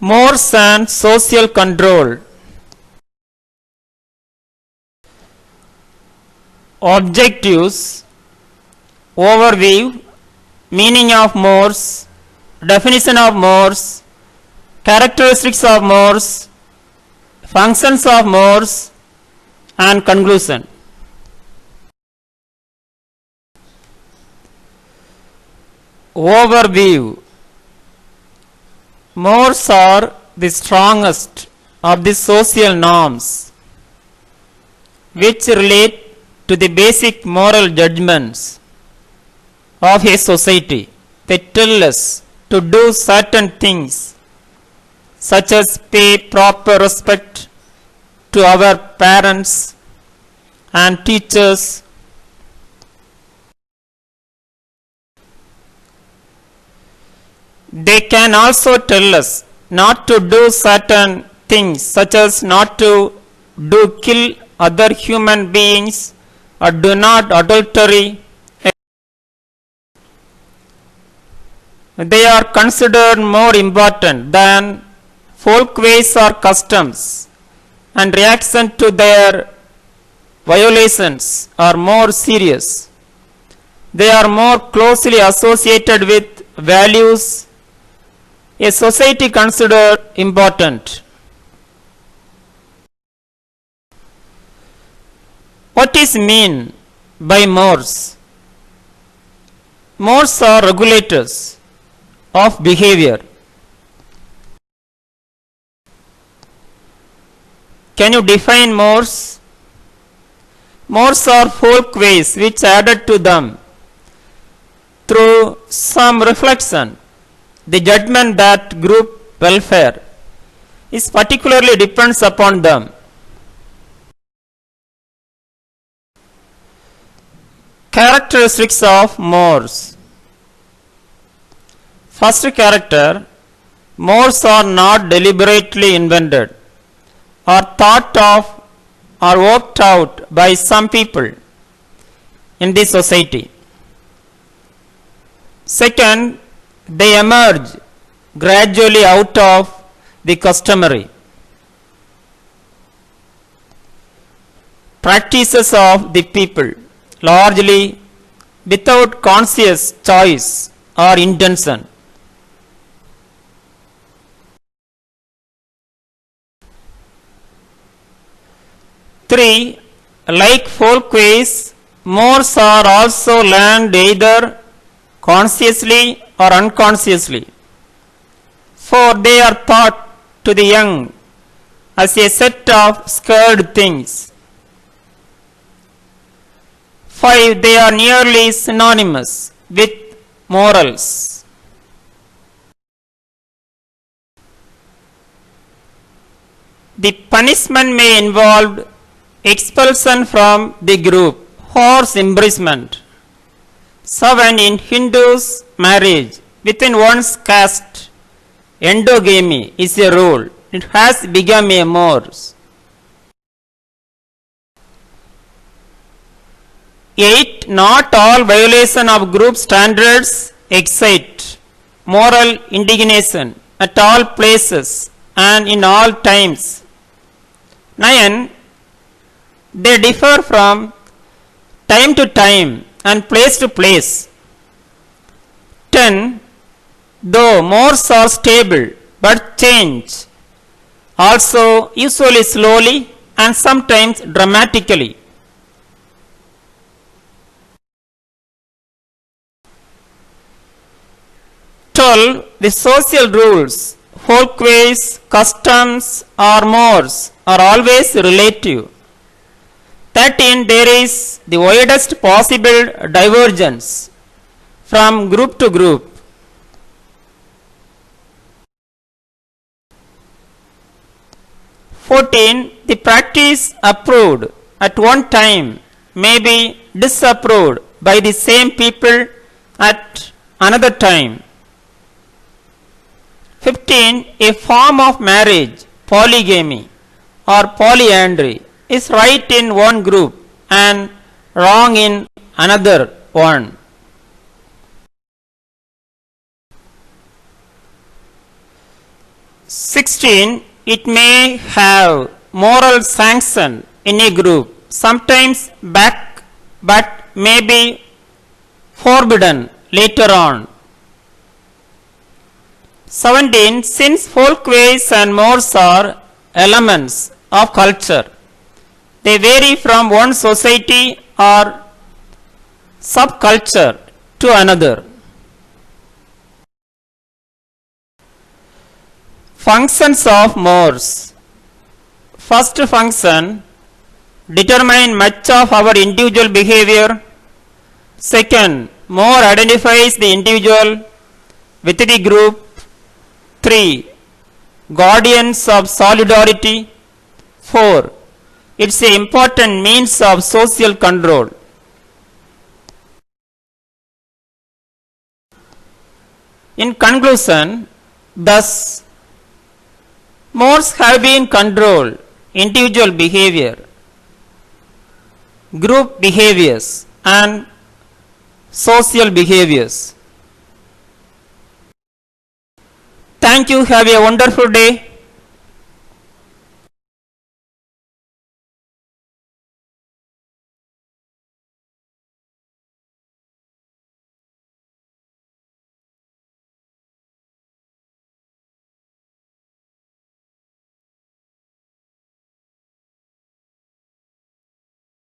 Morse and social control. Objectives, overview, meaning of Morse, definition of Morse, characteristics of Morse, functions of Morse, and conclusion. Overview. Morse are the strongest of the social norms which relate to the basic moral judgments of a society. They tell us to do certain things such as pay proper respect to our parents and teachers, they can also tell us not to do certain things such as not to kill other human beings or do not adultery. They are considered more important than folkways or customs, and reaction to their violations are more serious. They are more closely associated with values a society considered important. What is mean by Morse? Morse are regulators of behavior. Can you define Morse? Morse are folkways which added to them through some reflection the judgment that group welfare is particularly depends upon them. Characteristics of Morse. First character, Morse are not deliberately invented or thought of or worked out by some people in the society. Second, they emerge gradually out of the customary practices of the people, largely without conscious choice or intention. Three, like folkways, Morse are also learned either consciously or unconsciously. 4, they are taught to the young as a set of scared things. 5, they are nearly synonymous with morals. The punishment may involve expulsion from the group, forced imprisonment. 7, in Hindus, marriage within one's caste, endogamy is a rule. It has become a Morse. 8, not all violation of group standards excite moral indignation at all places and in all times. 9, they differ from time to time and place to place. 10, though Morse are stable but change also usually slowly and sometimes dramatically. 12, the social rules, folkways, customs or Morse are always relative. 13, there is the widest possible divergence from group to group. 14, the practice approved at one time may be disapproved by the same people at another time. 15, a form of marriage, polygamy or polyandry is right in one group and wrong in another one. 16. It may have moral sanction in a group, sometimes back, but may be forbidden later on. 17. Since folkways and mores are elements of culture, they vary from one society or subculture to another. Functions of mores. First function, determine much of our individual behavior. Second, more identifies the individual with the group. 3. Guardians of solidarity. 4. It's an important means of social control. In conclusion, thus, mores have been controlled individual behavior, group behaviors, and social behaviors. Thank you. Have a wonderful day.